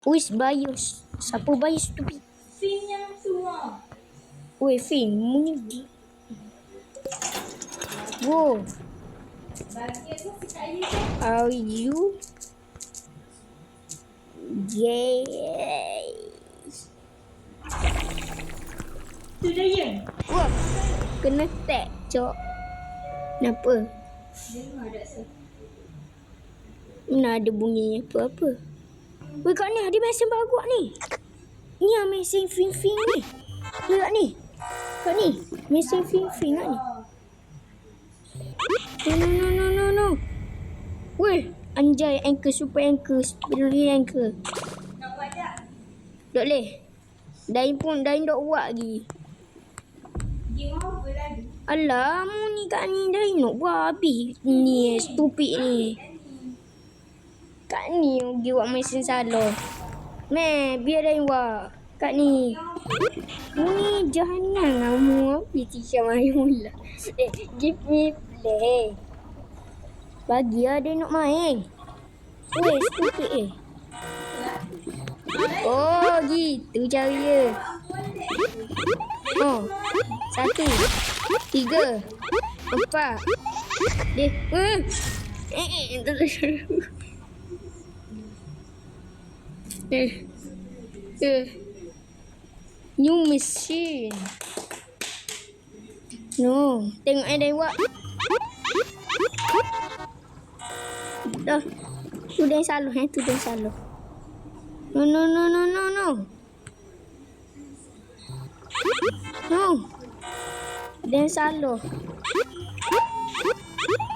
Wis bias. Siapa bias tu? Fin yang semua. Weh, Fin. Muni. Go. Bagi aku si kaya kan. Are you? Yes. Tu dia. Wah. Kena tag, cok. Kenapa? Dengar tak sah. Mana ada bunyi apa-apa. Weh, kat ni ada mesin baru ni. Ni yang mesin Fin-Fin ni. Lihat ni. Kat ni. Mesin Fin-Fin kat ni. No. Weh, anjay anchor, super anchor, speedy anchor. Nak buat tak? Tak boleh. Dain dok buat lagi. Game over lagi. Alah, mu ni kat ni Dain nak buat habis. Ni stupid ni. Kat ni pergi buat mesin salon. Meh, biar Dain buat. Kat ni. Mu ni jahanam lah mu. Tisha main pula. Give me play. Bagi lah dia nak main. Weh, stupid Oh, gitu cara dia. Oh, 1, 3, 4. Dia. New machine. No, tengok ada buat. Dah. Tu dah salah tu dah salah. No. No. Dia salah.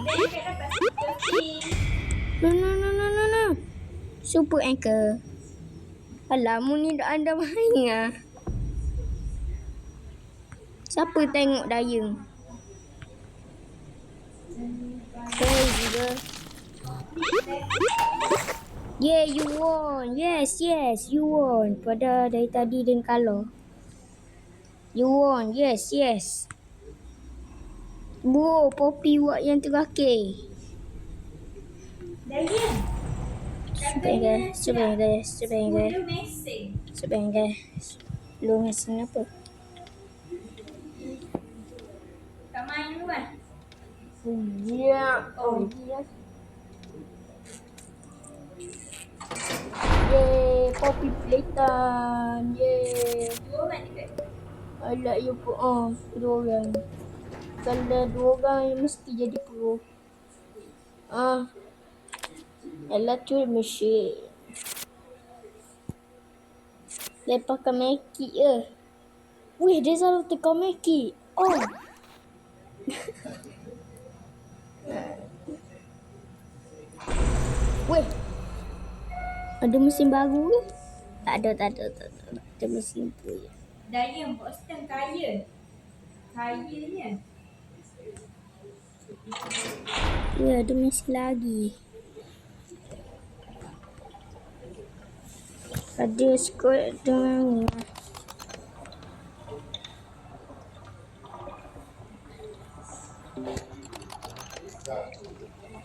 Dia kat dapat super fin. No. Super anchor. Alah, mu ni dah anda main lah. Siapa tengok Dayung? Crazy girl. Yeah, you won. Yes, you won. Pada dari tadi dia kalah. You won. Yes. Bro, Poppy buat yang terakhir. Dayan. Sebenarnya guys. Sudah mesin. Lu mesin apa? Tak main dulu kan? Yeah. Yeay, Poppy playtime. Yeay. 2 orang juga. Alah, you put on. 2 orang. Kalau 2 orang, mesti jadi pro. Alah, tu machine. Lepas kan make it je. Weh, dia selalu tekan make it. Oh. Weh. Ada mesin baru ke? Tak ada. Ada mesin tu je. Dayan Boston kaya. Kayanya. Ya, ada mesin lagi. Ada squad dengan ni.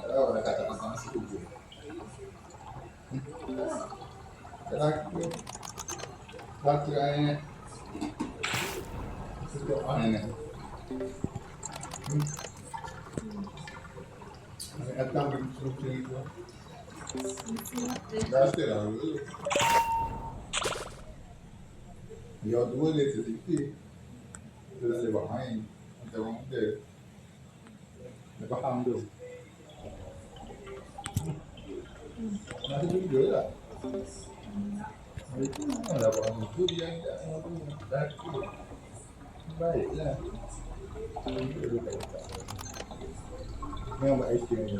Kalau nak kata makan nasi tu. Laki ayah setiap mana? Datang instruksi itu. Dah setelah itu. Dia dua dia sedikit. Dia dah lepas main. Macam orang dia. Dia faham tu. Nanti juga lah. Itu mana dapat orang itu dia tidak laki. Baiklah. Memang buat action ni.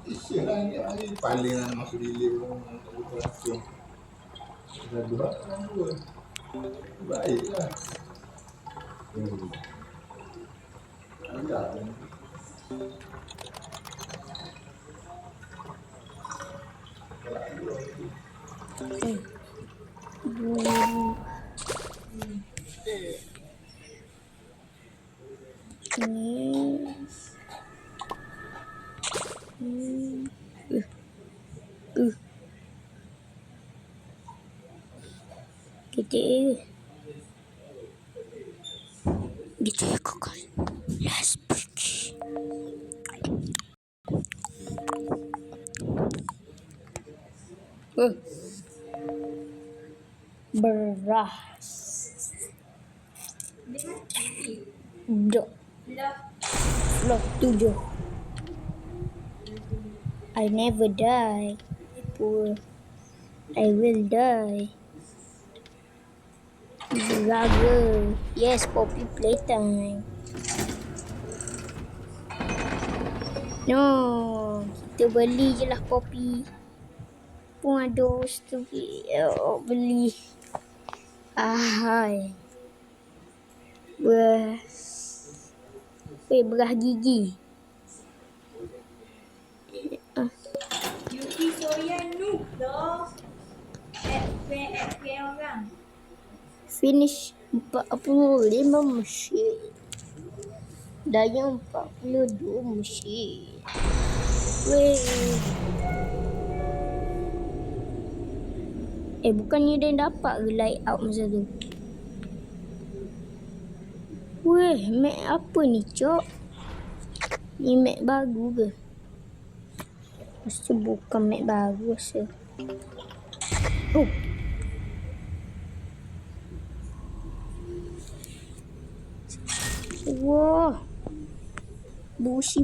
Action lah ni paling lah masuk delay pun langsung. Dah dua. Baiklah. Ada. Kita kakak. Let's pergi. Beras. Dia mati. Dok. Lah. Vlog 7. I never die. Poor. I will die. Raga. Yes, Poppy playtime. No. Kita beli je lah Poppy. Pun ada stupid. Oh, beli. Ahai. Beras gigi. Yuki soya noob dah. FP orang. Finish 45 mesin. Daya 42 mesin. Weh. Bukannya dia dapat ke light out masa tu? Weh, Mac apa ni, Cok? Ni Mac baru ke? Mesti bukan Mac baru rasa. Oh. Wah. Busi.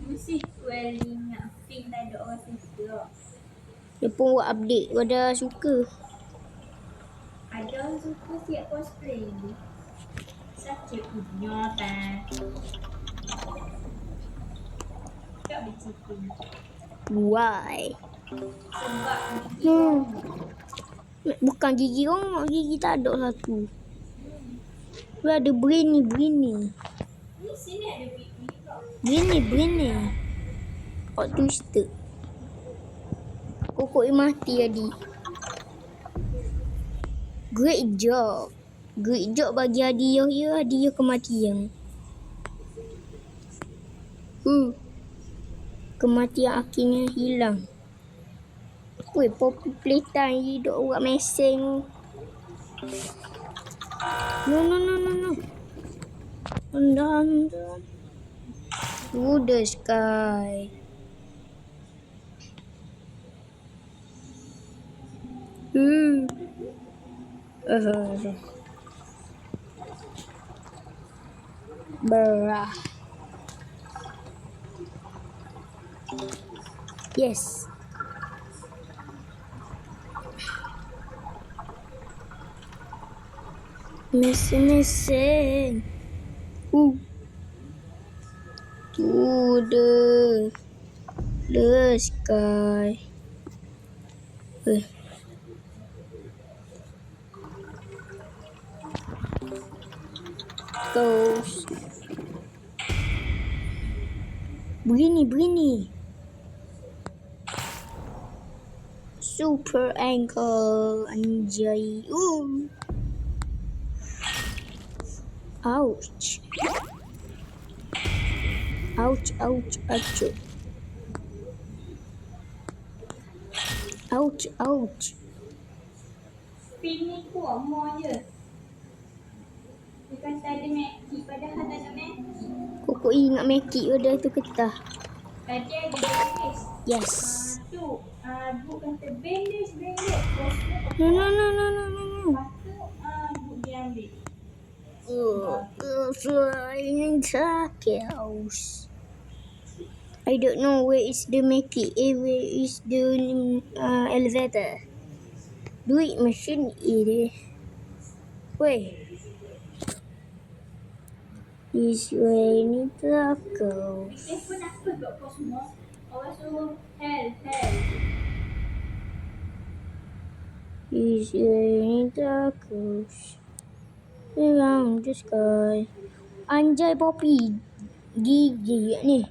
Mesti swelling nak pink tak ada orang suka. Dia pun buat update. Kau dah suka. Ada orang suka siap cosplay ni. Sakit punya tak. Tak bercipin. Why? Sebab Bukan gigi orang. Gigi tak ada satu. Dia ada brainy. ni sini ada pipi kau. Brainy. Hot twister. Kokok mati tadi. Great job bagi hadiah ya. Hadiah kematian. Kematian akhirnya hilang. Weh, Poppy playtime hidup buat meseng. No. Undang. To the sky. Berah. Yes. Mesin. To the sky. Goes. Begini. Super ankle anjay. Ouch. Pin ni kuat more je. Dia kata ada Mackie padahal tak ada Mackie. Kok ingat Mackie udah tu ketah. Tadi ada bandage. Yes. Tu Bu kata bandage. No. Lepas tu Bu dia ambil. Flying circles. I don't know where is the Mackie. Where is the elevator? Duit mesin ini. Weh. Is raining circles. Dia pun apa kat kau semua? Orang suruh hell. Is raining circles around the sky. Anjay Poppy. Gigi ni.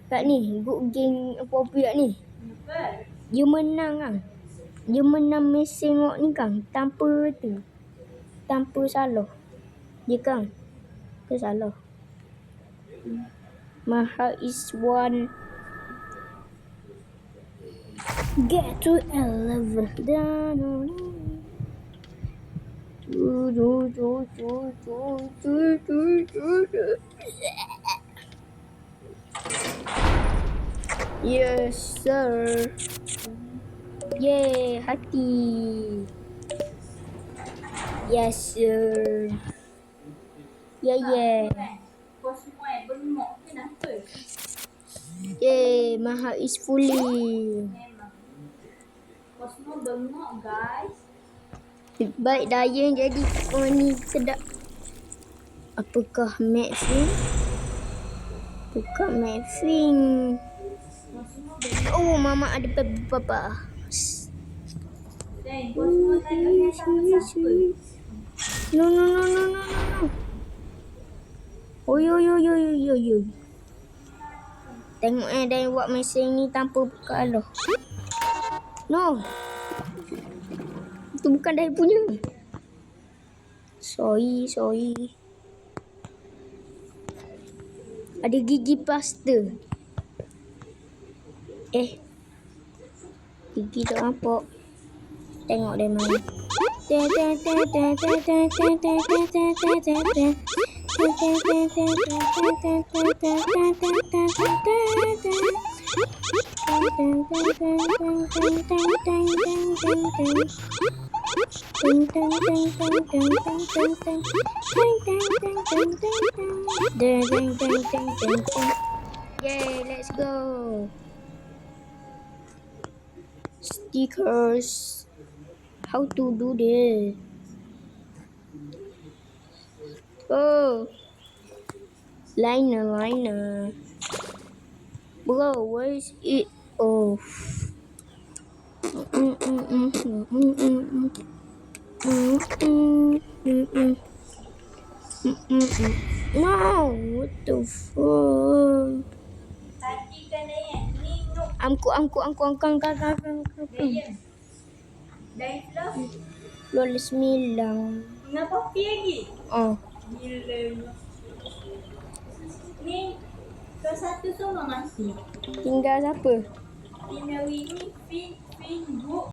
Kat ni. Good game Poppy kat ni. Kenapa? Dia menang kan. Dia menang mesin ngok ni kan. Tanpa salah. Dia kan. Ke salah. My heart is one. Get to 11. Yes, sir. Yay, hati. Yes, sir. Yeah. Kau semua bengok kenapa? Yay, my heart is fully. Memang. Kau semua bengok guys. Baik daya jadi ni sedap. Apakah Maxine? Bukan Maxine. Kau semua bengok. Oh, mama ada papa. Dan kau semua tak ingat siapa-siapa. No. Oi. Tengok dia buat mesin ni tanpa buka Allah. No. Itu bukan dia punya. Sorry. Ada gigi plaster. Gigi tak nampak. Tengok dia main. Yay, let's go. Stickers. How to do this? Oh, liner. Bro, where is it? Oh. No, what the fuck? Tadi kan Dayan. Ni Nuk. Angkut. Dayan. Dayan lah. Lolis milang. Dengan kopi lagi. Oh, Gila. Ni. Kau satu seorang mati. tinggal siapa? Tinggal Winnie, Fin, Book.